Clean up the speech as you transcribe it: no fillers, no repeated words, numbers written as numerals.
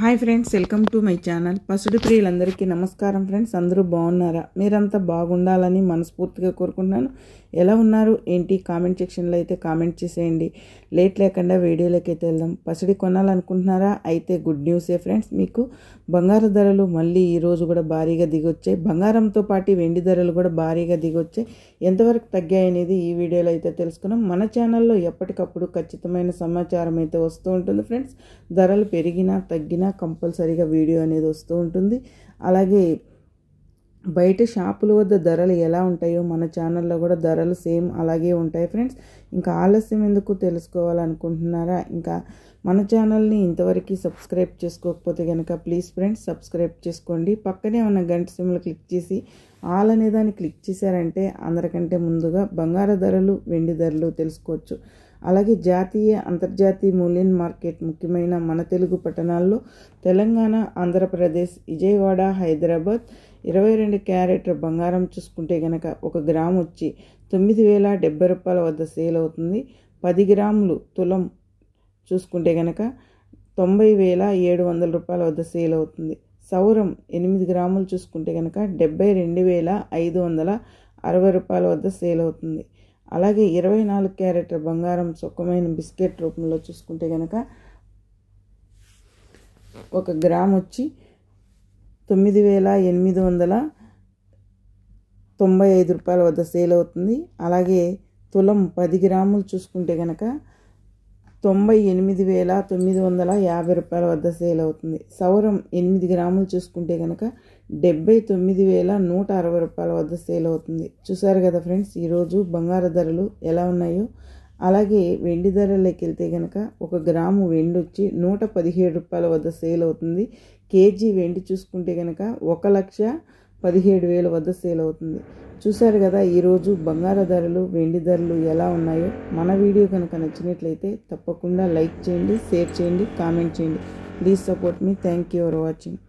Hi friends, welcome to my channel. పసుడు ప్రియులందరికీ నమస్కారం ఫ్రెండ్స్. అందరూ బాగున్నారా? మీరంతా బాగుండాలని మనస్ఫూర్తిగా కోరుకుంటున్నాను. ఎలా ఉన్నారు ఏంటి కామెంట్ సెక్షన్లో అయితే కామెంట్ చేసేయండి. లేట్ లేకుండా వీడియోలోకి అయితే వెళ్దాం. పసిడి కొనాలనుకుంటున్నారా? అయితే గుడ్ న్యూసే ఫ్రెండ్స్. మీకు బంగారు ధరలు మళ్ళీ ఈరోజు కూడా భారీగా దిగొచ్చాయి. బంగారంతో పాటు వెండి ధరలు కూడా భారీగా దిగొచ్చాయి. ఎంతవరకు తగ్గాయి అనేది ఈ వీడియోలో అయితే తెలుసుకున్నాం. మన ఛానల్లో ఎప్పటికప్పుడు ఖచ్చితమైన సమాచారం అయితే వస్తూ ఉంటుంది ఫ్రెండ్స్. ధరలు పెరిగినా తగ్గినా కంపల్సరీగా వీడియో అనేది వస్తూ ఉంటుంది. అలాగే బయట షాపుల వద్ద ధరలు ఎలా ఉంటాయో మన ఛానల్లో కూడా ధరలు సేమ్ అలాగే ఉంటాయి ఫ్రెండ్స్. ఇంకా ఆలస్యం ఎందుకు తెలుసుకోవాలనుకుంటున్నారా? ఇంకా మన ఛానల్ని ఇంతవరకు సబ్స్క్రైబ్ చేసుకోకపోతే కనుక ప్లీజ్ ఫ్రెండ్స్ సబ్స్క్రైబ్ చేసుకోండి. పక్కనే ఉన్న గంట సింబల్ క్లిక్ చేసి ఆల్ అనే దాన్ని క్లిక్ చేశారంటే అందరికంటే ముందుగా బంగారు ధరలు వెండి ధరలు తెలుసుకోవచ్చు. అలాగే జాతీయ అంతర్జాతీయ మూల్యం మార్కెట్ ముఖ్యమైన మన తెలుగు పట్టణాల్లో తెలంగాణ, ఆంధ్రప్రదేశ్, విజయవాడ, హైదరాబాద్ 22 క్యారెట్ బంగారం చూసుకుంటే కనుక 1 గ్రాము వచ్చి 9,070 రూపాయల వద్ద సేల్ అవుతుంది. 10 గ్రాములు తులం చూసుకుంటే కనుక 90,700 రూపాయల వద్ద సేల్ అవుతుంది. సౌరం 8 గ్రాములు చూసుకుంటే కనుక 72,560 రూపాయల వద్ద సేల్ అవుతుంది. అలాగే 24 క్యారెట్ బంగారం సుఖమైన బిస్కెట్ రూపంలో చూసుకుంటే కనుక 1 గ్రామ్ వచ్చి 9,895 రూపాయల వద్ద సేల్ అవుతుంది. అలాగే తులం 10 గ్రాములు చూసుకుంటే కనుక 98,950 రూపాయల వద్ద సేల్ అవుతుంది. సౌరం 8 గ్రాములు చూసుకుంటే కనుక 79,160 రూపాయల వద్ద సేల్ అవుతుంది. చూసారు కదా ఫ్రెండ్స్ ఈరోజు బంగారు ధరలు ఎలా ఉన్నాయో. అలాగే వెండి ధరలోకి వెళ్తే కనుక 1 గ్రాము వెండి వచ్చి 117 రూపాయల వద్ద సేల్ అవుతుంది. కేజీ వెండి చూసుకుంటే కనుక 1,17,000 వద్ద సేల్ అవుతుంది. చూసారు కదా ఈరోజు బంగారు ధరలు వెండి ధరలు ఎలా ఉన్నాయో. మన వీడియో కనుక నచ్చినట్లయితే తప్పకుండా లైక్ చేయండి, షేర్ చేయండి, కామెంట్ చేయండి. Please support me. Thank you for watching.